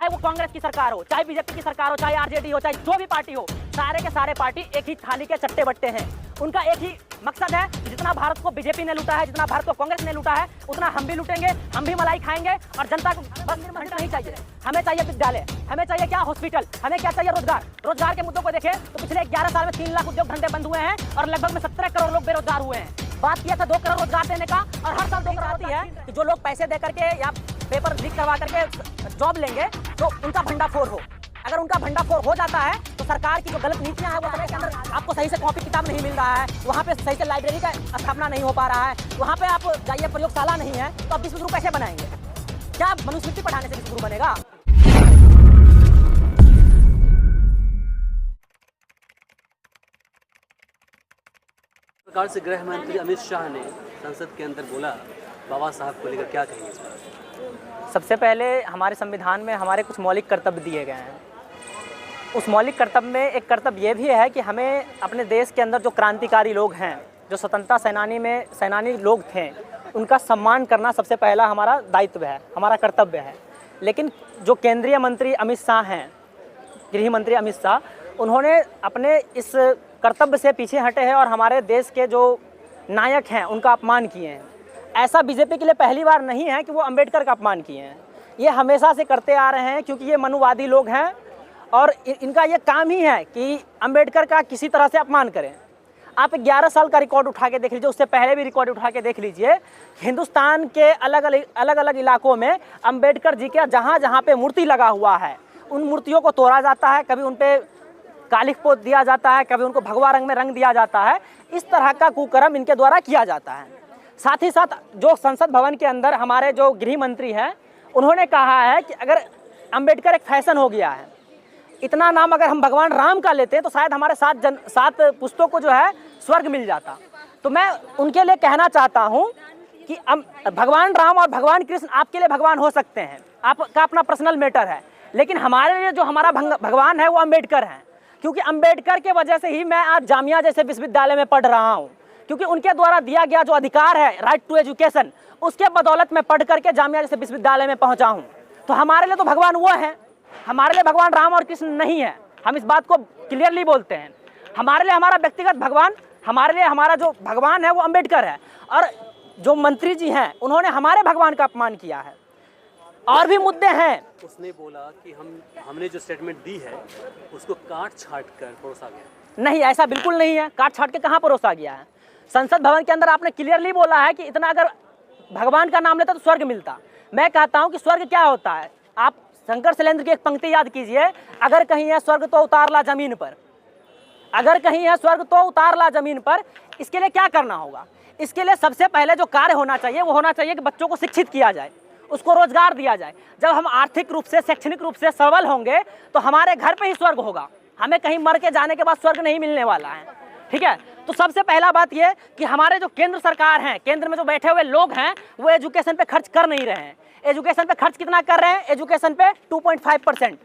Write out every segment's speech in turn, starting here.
चाहे वो कांग्रेस की सरकार हो, चाहे बीजेपी की सरकार हो, चाहे आरजेडी हो, चाहे जो भी पार्टी हो, सारे के सारे पार्टी एक ही थाली के चट्टे बट्टे हैं। उनका एक ही मकसद है, जितना भारत को बीजेपी ने लूटा है, जितना भारत को कांग्रेस ने लूटा है, उतना हम भी लूटेंगे, हम भी मलाई खाएंगे और जनता को बस निर्माण नहीं चाहिए। हमें चाहिए विद्यालय, हमें चाहिए क्या हॉस्पिटल, हमें क्या चाहिए रोजगार। रोजगार के मुद्दों को देखें तो पिछले 11 साल में 3 लाख उद्योग धंधे बंद हुए हैं और लगभग में 17 करोड़ लोग बेरोजगार हुए हैं। बात किया था 2 करोड़ रोजगार देने का और हर साल 2 करोड़ आती है कि जो लोग पैसे दे करके या पेपर लीक करवा करके जॉब लेंगे तो उनका भंडाफोड़ हो। अगर उनका भंडाफोड़ हो जाता है तो सरकार की जो गलत नीतियां हैं वो समय के अंदर आपको सही से कॉपी किताब नहीं मिल रहा है, वहाँ पे सही से लाइब्रेरी का स्थापना नहीं हो पा रहा है, वहाँ पे आप जाइए प्रयोगशाला नहीं है, तो आप विश्वगुरु कैसे बनाएंगे? क्या मनुस्मृति पढ़ाने से विश्वगुरु बनेगा? प्रकार से गृह मंत्री अमित शाह ने संसद के अंदर बोला, बाबा साहब को लेकर क्या कहेंगे इस पर? सबसे पहले हमारे संविधान में हमारे कुछ मौलिक कर्तव्य दिए गए हैं। उस मौलिक कर्तव्य में एक कर्तव्य ये भी है कि हमें अपने देश के अंदर जो क्रांतिकारी लोग हैं, जो स्वतंत्रता सेनानी लोग थे, उनका सम्मान करना सबसे पहला हमारा दायित्व है, हमारा कर्तव्य है। लेकिन जो केंद्रीय मंत्री अमित शाह हैं, गृह मंत्री अमित शाह, उन्होंने अपने इस कर्तव्य से पीछे हटे हैं और हमारे देश के जो नायक हैं उनका अपमान किए हैं। ऐसा बीजेपी के लिए पहली बार नहीं है कि वो अंबेडकर का अपमान किए हैं, ये हमेशा से करते आ रहे हैं, क्योंकि ये मनुवादी लोग हैं और इनका ये काम ही है कि अंबेडकर का किसी तरह से अपमान करें। आप 11 साल का रिकॉर्ड उठा के देख लीजिए, उससे पहले भी रिकॉर्ड उठा के देख लीजिए। हिंदुस्तान के अलग अलग इलाकों में अंबेडकर जी के जहाँ जहाँ पे मूर्ति लगा हुआ है, उन मूर्तियों को तोड़ा जाता है, कभी उन पर कालिख पोत दिया जाता है, कभी उनको भगवा रंग में रंग दिया जाता है। इस तरह का कुकर्म इनके द्वारा किया जाता है। साथ ही साथ जो संसद भवन के अंदर हमारे जो गृह मंत्री हैं, उन्होंने कहा है कि अगर अंबेडकर एक फैशन हो गया है, इतना नाम अगर हम भगवान राम का लेते हैं तो शायद हमारे 7 पुस्तों को जो है स्वर्ग मिल जाता। तो मैं उनके लिए कहना चाहता हूँ कि भगवान राम और भगवान कृष्ण आपके लिए भगवान हो सकते हैं, आपका अपना पर्सनल मैटर है, लेकिन हमारे लिए जो हमारा भगवान है वो अंबेडकर हैं। क्योंकि अंबेडकर के वजह से ही मैं आज जामिया जैसे विश्वविद्यालय में पढ़ रहा हूँ, क्योंकि उनके द्वारा दिया गया जो अधिकार है, राइट टू एजुकेशन, उसके बदौलत मैं पढ़ करके जामिया जैसे विश्वविद्यालय में पहुँचा हूँ। तो हमारे लिए तो भगवान वो हैं, हमारे लिए भगवान राम और कृष्ण नहीं है। हम इस बात को क्लियरली बोलते हैं। हमारे लिए हमारा व्यक्तिगत भगवान, हमारे लिए हमारा जो भगवान है वो अंबेडकर है। और जो मंत्री जी हैं उन्होंने हमारे भगवान का अपमान किया है। और भी मुद्दे हैं। उसने बोला कि हमने जो स्टेटमेंट दी है उसको काट छाट कर परोसा गया। नहीं, ऐसा बिल्कुल नहीं है। काट छाट के कहाँ परोसा गया है? संसद भवन के अंदर आपने क्लियरली बोला है कि इतना अगर भगवान का नाम लेता तो स्वर्ग मिलता। मैं कहता हूँ कि स्वर्ग क्या होता है? आप शंकर शैलेंद्र की एक पंक्ति याद कीजिए, अगर कहीं है स्वर्ग तो उतार ला जमीन पर। अगर कहीं है स्वर्ग तो उतार ला जमीन पर। इसके लिए क्या करना होगा? इसके लिए सबसे पहले जो कार्य होना चाहिए वो होना चाहिए कि बच्चों को शिक्षित किया जाए, उसको रोजगार दिया जाए। जब हम आर्थिक रूप से, शैक्षणिक रूप से सबल होंगे तो हमारे घर पे ही स्वर्ग होगा। हमें कहीं मर के जाने के बाद स्वर्ग नहीं मिलने वाला है, ठीक है? तो सबसे पहला बात ये कि हमारे जो केंद्र सरकार है, केंद्र में जो बैठे हुए लोग हैं, वो एजुकेशन पे खर्च कर नहीं रहे हैं। एजुकेशन पे खर्च कितना कर रहे हैं? एजुकेशन पे 2.5%।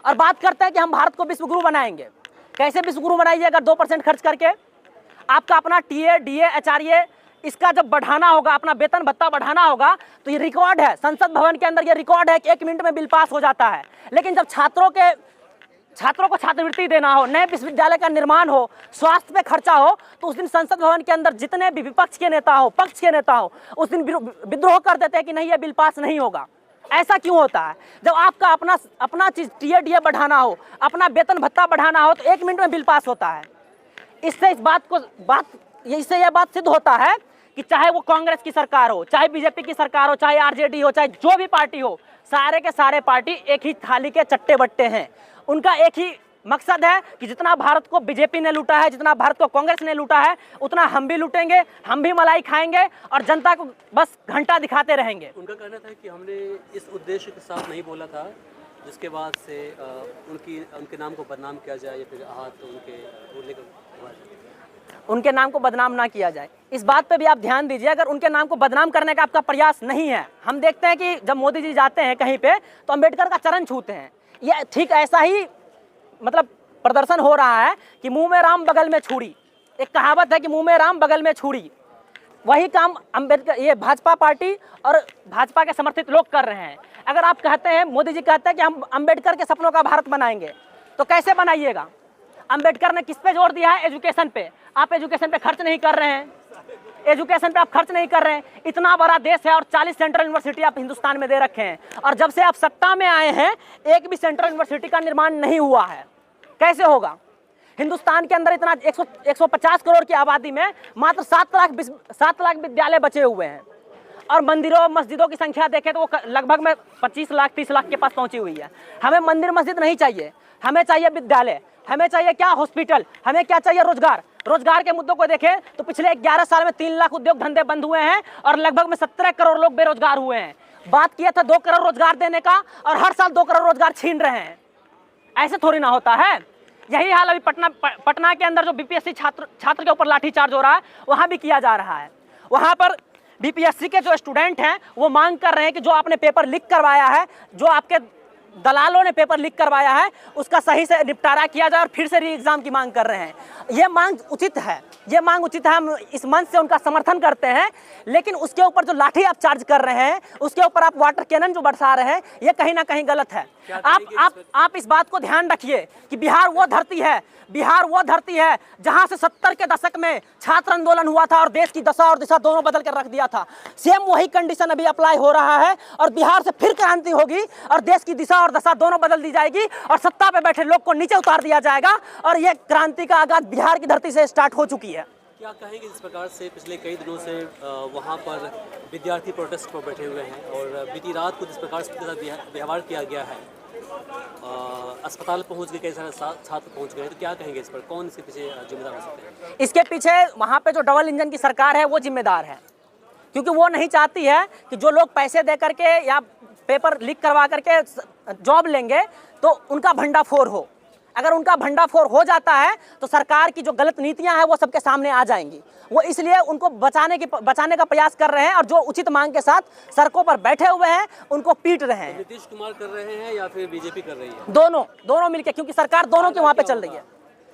और बात करते हैं कि हम भारत को विश्वगुरु बनाएंगे। कैसे विश्वगुरु बनाइए? अगर 2% खर्च करके आपका अपना टीए, डीए, एचआरए इसका जब बढ़ाना होगा, अपना वेतन भत्ता बढ़ाना होगा, तो ये रिकॉर्ड है संसद भवन के अंदर, ये रिकॉर्ड है कि 1 मिनट में बिल पास हो जाता है। लेकिन जब छात्रों को छात्रवृत्ति देना हो, नए विश्वविद्यालय का निर्माण हो, स्वास्थ्य पे खर्चा हो, तो उस दिन संसद भवन के अंदर जितने भी विपक्ष के नेता हो, पक्ष के नेता हो, उस दिन विद्रोह कर देते हैं कि नहीं, ये बिल पास नहीं होगा। ऐसा क्यों होता है? जब आपका अपना चीज टीए डीए बढ़ाना हो, अपना वेतन भत्ता बढ़ाना हो, तो 1 मिनट में बिल पास होता है। इससे यह बात सिद्ध होता है कि चाहे वो कांग्रेस की सरकार हो, चाहे बीजेपी की सरकार हो, चाहे आरजेडी हो, चाहे जो भी पार्टी हो, सारे के सारे पार्टी एक ही थाली के चट्टे बट्टे हैं। उनका एक ही मकसद है कि जितना भारत को बीजेपी ने लूटा है, जितना भारत को कांग्रेस ने लूटा है, उतना हम भी लूटेंगे, हम भी मलाई खाएंगे और जनता को बस घंटा दिखाते रहेंगे। उनका कहना था कि हमने इस उद्देश्य के साथ नहीं बोला था जिसके बाद से उनके नाम को बदनाम किया जाए या फिर उनके नाम को बदनाम ना किया जाए। इस बात पे भी आप ध्यान दीजिए, अगर उनके नाम को बदनाम करने का आपका प्रयास नहीं है। हम देखते हैं कि जब मोदी जी जाते हैं कहीं पे तो अंबेडकर का चरण छूते हैं। ये ठीक ऐसा ही मतलब प्रदर्शन हो रहा है कि मुंह में राम बगल में छुरी। एक कहावत है कि मुंह में राम बगल में छुरी। वही काम अम्बेडकर, ये भाजपा पार्टी और भाजपा के समर्थित लोग कर रहे हैं। अगर आप कहते हैं, मोदी जी कहते हैं कि हम अम्बेडकर के सपनों का भारत बनाएंगे, तो कैसे बनाइएगा? अम्बेडकर ने किस पे जोर दिया है? एजुकेशन पे। आप एजुकेशन पे खर्च नहीं कर रहे हैं, एजुकेशन पे आप खर्च नहीं कर रहे हैं। इतना बड़ा देश है और 40 सेंट्रल यूनिवर्सिटी आप हिंदुस्तान में दे रखे हैं, और जब से आप सत्ता में आए हैं एक भी सेंट्रल यूनिवर्सिटी का निर्माण नहीं हुआ है। कैसे होगा? हिंदुस्तान के अंदर इतना 150 करोड़ की आबादी में मात्र 7 लाख विद्यालय बचे हुए हैं, और मंदिरों मस्जिदों की संख्या देखें तो वो लगभग में 25 लाख 30 लाख के पास पहुंची हुई है। हमें मंदिर मस्जिद नहीं चाहिए, हमें चाहिए विद्यालय, हमें चाहिए क्या? हॉस्पिटल। हमें क्या चाहिए? रोजगार। रोजगार के मुद्दों को देखें तो पिछले 11 साल में 3 लाख उद्योग धंधे बंद हुए हैं और लगभग में 17 करोड़ लोग बेरोजगार हुए हैं। बात किया था 2 करोड़ रोजगार देने का, और हर साल 2 करोड़ रोजगार छीन रहे हैं। ऐसे थोड़ी ना होता है। यही हाल अभी पटना के अंदर जो बीपीएससी छात्र के ऊपर लाठीचार्ज हो रहा है, वहाँ भी किया जा रहा है। वहाँ पर बीपीएससी के जो स्टूडेंट हैं वो मांग कर रहे हैं कि जो आपने पेपर लीक करवाया है, जो आपके दलालों ने पेपर लीक करवाया है, उसका सही से निपटारा किया जाए और फिर से री एग्जाम की मांग कर रहे हैं। ये मांग उचित है, ये मांग उचित है, हम इस मंच से उनका समर्थन करते हैं। लेकिन उसके ऊपर जो लाठी आप चार्ज कर रहे हैं, उसके ऊपर आप वाटर कैनन जो बरसा रहे हैं, ये कहीं ना कहीं गलत है। आप इस बात को ध्यान रखिए कि बिहार वो धरती है, बिहार वो धरती है जहां से 70 के दशक में छात्र आंदोलन हुआ था और देश की दशा और दिशा दोनों बदल कर रख दिया था। सेम वही कंडीशन अभी अप्लाई हो रहा है, और बिहार से फिर क्रांति होगी और देश की दिशा और दशा दोनों बदल दी जाएगी, और सत्ता पे बैठे लोग को नीचे उतार दिया जाएगा। और ये क्रांति का आगाज बिहार की धरती से स्टार्ट हो चुकी है। क्या कहेंगे जिस प्रकार से पिछले कई दिनों से वहाँ पर विद्यार्थी प्रोटेस्ट पर बैठे हुए हैं, और बीती रात को जिस प्रकार से उनके साथ व्यवहार किया गया है, अस्पताल पहुंच गए, कई सारे छात्र पहुंच गए, तो क्या कहेंगे इस पर? कौन इसके पीछे जिम्मेदार हो सकते हैं? इसके पीछे वहाँ पे जो डबल इंजन की सरकार है वो जिम्मेदार है, क्योंकि वो नहीं चाहती है कि जो लोग पैसे दे करके या पेपर लीक करवा करके जॉब लेंगे तो उनका भंडाफोड़ हो। अगर उनका भंडाफोड़ हो जाता है तो सरकार की जो गलत नीतियां हैं वो सबके सामने आ जाएंगी। वो इसलिए उनको बचाने का प्रयास कर रहे हैं, और जो उचित मांग के साथ सड़कों पर बैठे हुए हैं उनको पीट रहे हैं। नीतीश कुमार कर रहे हैं या फिर बीजेपी कर रही है? दोनों मिलकर, क्योंकि सरकार दोनों के वहाँ पे चल रही है।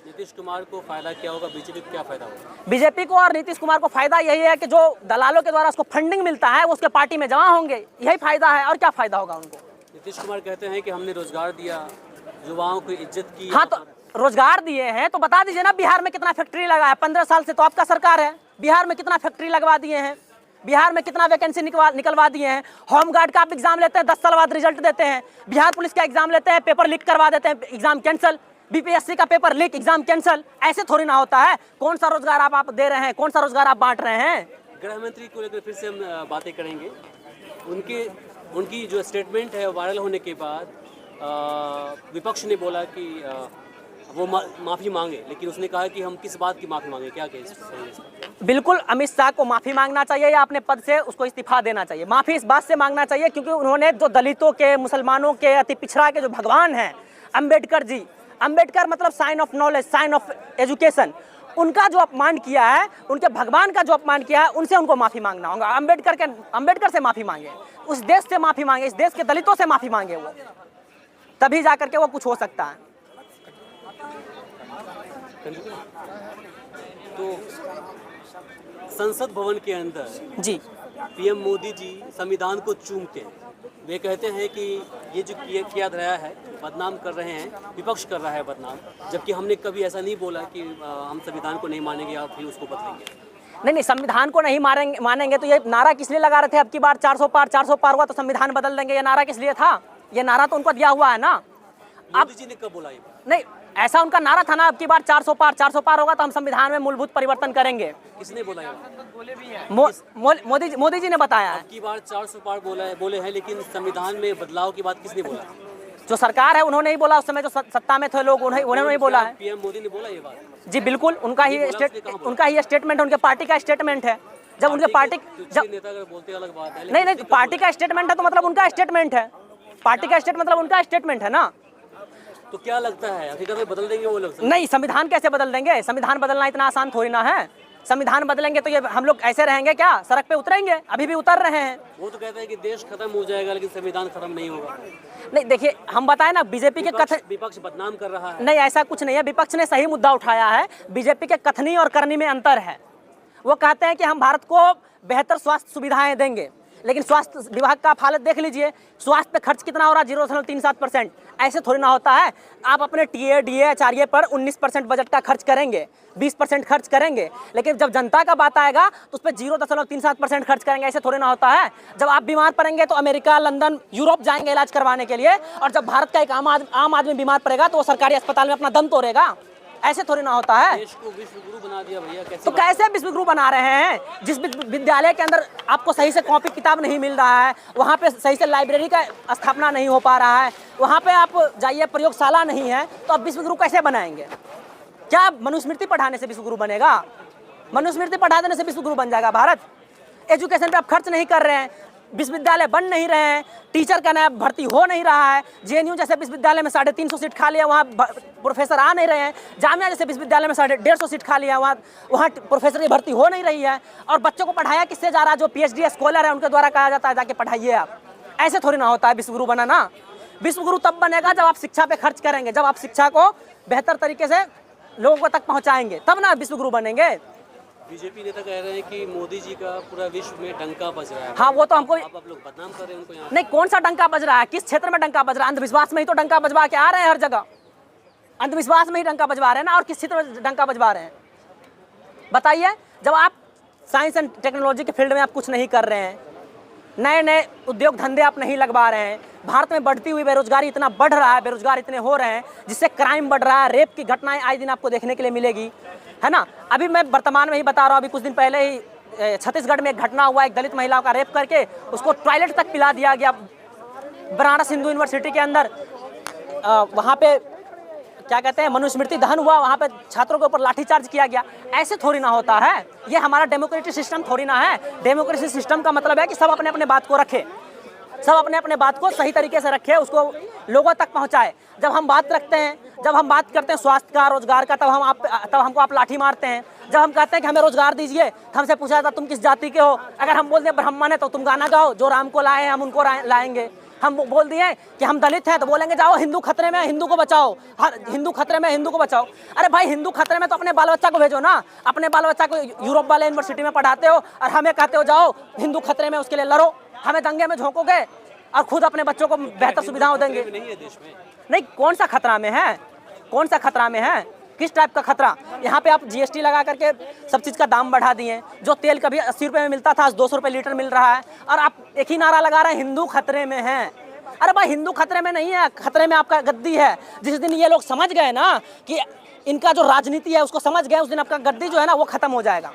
नीतीश कुमार को फायदा क्या होगा, बीजेपी को क्या फायदा होगा? बीजेपी को और नीतीश कुमार को फायदा यही है कि जो दलालों के द्वारा उसको फंडिंग मिलता है वो उसके पार्टी में जमा होंगे, यही फायदा है। और क्या फायदा होगा उनको? नीतीश कुमार कहते हैं कि हमने रोजगार दिया, युवाओं को इज्जत की। हाँ, तो रोजगार दिए हैं तो बता दीजिए ना, बिहार में कितना फैक्ट्री लगा है? 15 साल से तो आपका सरकार है, बिहार में कितना फैक्ट्री लगवा दिए हैं, बिहार में कितना वैकेंसी निकलवा दिए हैं। होमगार्ड का आप एग्जाम लेते हैं, 10 साल बाद रिजल्ट देते हैं। बिहार पुलिस का एग्जाम लेते हैं, पेपर लीक करवा देते हैं, एग्जाम कैंसिल। बीपीएससी का पेपर लीक, एग्जाम कैंसिल। ऐसे थोड़ी ना होता है। कौन सा रोजगार आप दे रहे हैं, कौन सा रोजगार आप बांट रहे हैं? गृह मंत्री को लेकर फिर से हम बातें करेंगे। उनकी जो स्टेटमेंट है वायरल होने के बाद विपक्ष ने बोला कि वो माफ़ी मांगे, लेकिन उसने कहा कि हम किस बात की माफ़ी मांगे? क्या कहें? बिल्कुल अमित शाह को माफ़ी मांगना चाहिए या अपने पद से उसको इस्तीफा देना चाहिए। माफ़ी इस बात से मांगना चाहिए क्योंकि उन्होंने जो दलितों के, मुसलमानों के, अति पिछड़ा के जो भगवान हैं अम्बेडकर जी, अम्बेडकर मतलब sign of knowledge, sign of education, उनका जो अपमान किया है, उनके भगवान का जो अपमान किया है, उनसे उनको माफ़ी मांगना होगा। अम्बेडकर से माफ़ी मांगे, उस देश से माफ़ी मांगे, इस देश के दलितों से माफ़ी मांगे, वो तभी जा करके वो कुछ हो सकता है। तो संसद भवन के अंदर जी पीएम मोदी जी संविधान को चूमते हैं। वे कहते हैं कि ये जो किया धराया है, बदनाम कर रहे हैं, विपक्ष कर रहा है बदनाम, जबकि हमने कभी ऐसा नहीं बोला कि हम संविधान को नहीं मानेंगे या फिर उसको बदलेंगे। नहीं, संविधान को नहीं मानेंगे तो ये नारा किस लिए लगा रहे थे? अब की बार 400 पार हुआ तो संविधान बदल देंगे, ये नारा किस लिए था? ये नारा तो उनको दिया हुआ है ना। मोदी जी ने कब बोला ये? नहीं, ऐसा उनका नारा था ना, अब की बार 400 पार होगा तो हम संविधान में मूलभूत परिवर्तन करेंगे। किसने बोला ये? मोदी जी ने बताया है। अब की बार 400 पार बोले हैं, लेकिन संविधान में बदलाव की बात किसने बोला? जो सरकार है उन्होंने ही बोला, उस समय जो सत्ता में थे लोग उन्होंने ही बोला है। पीएम मोदी ने बोला ये बात? जी बिल्कुल, उनका ही स्टेटमेंट है, उनके पार्टी का स्टेटमेंट है। जब उनके पार्टी नेता अगर बोलते अलग बात है। नहीं, पार्टी का स्टेटमेंट है तो मतलब उनका स्टेटमेंट है। पार्टी का स्टेटमेंट मतलब उनका स्टेटमेंट है ना। तो क्या लगता है हकीकत में बदल देंगे वो लोग? नहीं, संविधान कैसे बदल देंगे? संविधान बदलना इतना आसान थोड़ी ना है। संविधान बदलेंगे तो ये हम लोग ऐसे रहेंगे क्या? सड़क पे उतरेंगे? अभी भी उतर रहे हैं। वो तो कहते हैं कि देश खत्म हो जाएगा लेकिन संविधान खत्म नहीं होगा। नहीं, देखिए हम बताएं ना, बीजेपी के कथन, विपक्ष बदनाम कर रहा है। नहीं, ऐसा कुछ नहीं है। विपक्ष ने सही मुद्दा उठाया है। बीजेपी के कथनी और करनी में अंतर है। वो कहते हैं कि हम भारत को बेहतर स्वास्थ्य सुविधाएं देंगे, लेकिन स्वास्थ्य विभाग का आप हालत देख लीजिए, स्वास्थ्य पे खर्च कितना हो रहा है, 0.37%। ऐसे थोड़ी ना होता है। आप अपने टीए, डीए, आचार्य पर 19% बजट का खर्च करेंगे, 20% खर्च करेंगे, लेकिन जब जनता का बात आएगा तो उस पर 0.37% खर्च करेंगे। ऐसे थोड़ी ना होता है। जब आप बीमार पड़ेंगे तो अमेरिका, लंदन, यूरोप जाएंगे इलाज करवाने के लिए, और जब भारत का एक आम आदमी बीमार पड़ेगा तो वो सरकारी अस्पताल में अपना दम तोड़ेगा। ऐसे थोड़ी ना होता है। देश को विश्व गुरु बना दिया भैया, कैसे तो कैसे विश्व गुरु बना रहे हैं? जिस विद्यालय के अंदर आपको सही से कॉपी किताब नहीं मिल रहा है, वहाँ पे सही से लाइब्रेरी का स्थापना नहीं हो पा रहा है, वहाँ पे आप जाइए प्रयोगशाला नहीं है, तो आप विश्व गुरु कैसे बनाएंगे? क्या मनुस्मृति पढ़ाने से विश्व गुरु बनेगा? मनुस्मृति पढ़ा देने से विश्व गुरु बन जाएगा भारत? एजुकेशन पे आप खर्च नहीं कर रहे हैं, विश्वविद्यालय बन नहीं रहे हैं, टीचर का नया भर्ती हो नहीं रहा है, जेएनयू जैसे विश्वविद्यालय में 350 सीट खाली है, वहाँ प्रोफेसर आ नहीं रहे हैं, जामिया जैसे विश्वविद्यालय में 150 सीट खाली है, वहाँ प्रोफेसर की भर्ती हो नहीं रही है, और बच्चों को पढ़ाया किससे जा रहा है? जो पीएचडी स्कॉलर है उनके द्वारा कहा जाता है जाके पढ़ाइए आप। ऐसे थोड़ी ना होता है विश्व गुरु बनाना। विश्व गुरु तब बनेगा जब आप शिक्षा पे खर्च करेंगे, जब आप शिक्षा को बेहतर तरीके से लोगों तक पहुँचाएंगे, तब ना विश्व गुरु बनेंगे। बीजेपी नेता कह रहे हैं कि मोदी जी का पूरा विश्व में डंका बज रहा है। हाँ, वो तो हमको आप लोग बदनाम कर रहे हैं उनको यहाँ। नहीं, कौन सा डंका बज रहा है? किस क्षेत्र में डंका बज रहा है? अंधविश्वास में ही तो डंका बजवा के आ रहे हैं हर जगह। अंधविश्वास में ही डंका बजवा रहे हैं ना, और किस क्षेत्र में डंका बजवा रहे हैं बताइए? जब आप साइंस एंड टेक्नोलॉजी के फील्ड में आप कुछ नहीं कर रहे हैं, नए नए उद्योग धंधे आप नहीं लगवा रहे हैं, भारत में बढ़ती हुई बेरोजगारी इतना बढ़ रहा है, बेरोजगार इतने हो रहे हैं, जिससे क्राइम बढ़ रहा है, रेप की घटनाएं आए दिन आपको देखने के लिए मिलेगी, है ना। अभी मैं वर्तमान में ही बता रहा हूँ, अभी कुछ दिन पहले ही छत्तीसगढ़ में एक घटना हुआ, एक दलित महिला का रेप करके उसको टॉयलेट तक पिला दिया गया बनारस हिंदू यूनिवर्सिटी के अंदर। वहाँ पे क्या कहते हैं, मनुस्मृति दहन हुआ, वहाँ पे छात्रों के ऊपर लाठीचार्ज किया गया। ऐसे थोड़ी ना होता है। ये हमारा डेमोक्रेटिक सिस्टम थोड़ी ना है। डेमोक्रेसी सिस्टम का मतलब है कि सब अपने अपने बात को रखे, सब अपने अपने बात को सही तरीके से रखे, उसको लोगों तक पहुंचाए। जब हम बात रखते हैं, जब हम बात करते हैं स्वास्थ्य का, रोजगार का, तब हमको आप लाठी मारते हैं। जब हम कहते हैं कि हमें रोजगार दीजिए, तो हमसे पूछा जाता तुम किस जाति के हो। अगर हम बोल दें ब्राह्मण है तो तुम गाना गाओ, जो राम को लाए हैं हम उनको लाएंगे। हम बोल दिए कि हम दलित हैं तो बोलेंगे जाओ हिंदू खतरे में, हिंदू को बचाओ, हर हिंदू खतरे में, हिंदू को बचाओ। अरे भाई, हिंदू खतरे में तो अपने बाल बच्चा को भेजो ना। अपने बाल बच्चा को यूरोप वाले यूनिवर्सिटी में पढ़ाते हो और हमें कहते हो जाओ हिंदू खतरे में, उसके लिए लड़ो। हमें दंगे में झोंकोगे और खुद अपने बच्चों को बेहतर सुविधाएं देंगे। नहीं है देश में। नहीं, कौन सा खतरा में है? कौन सा खतरा में है? किस टाइप का खतरा? यहाँ पे आप जीएसटी लगा करके सब चीज़ का दाम बढ़ा दिए। जो तेल कभी 80 रुपये में मिलता था आज 200 रुपये लीटर मिल रहा है, और आप एक ही नारा लगा रहे हैं हिंदू खतरे में है। अरे भाई, हिंदू खतरे में नहीं है, खतरे में आपका गद्दी है। जिस दिन ये लोग समझ गए ना कि इनका जो राजनीति है उसको समझ गए, उस दिन आपका गद्दी जो है ना वो खत्म हो जाएगा।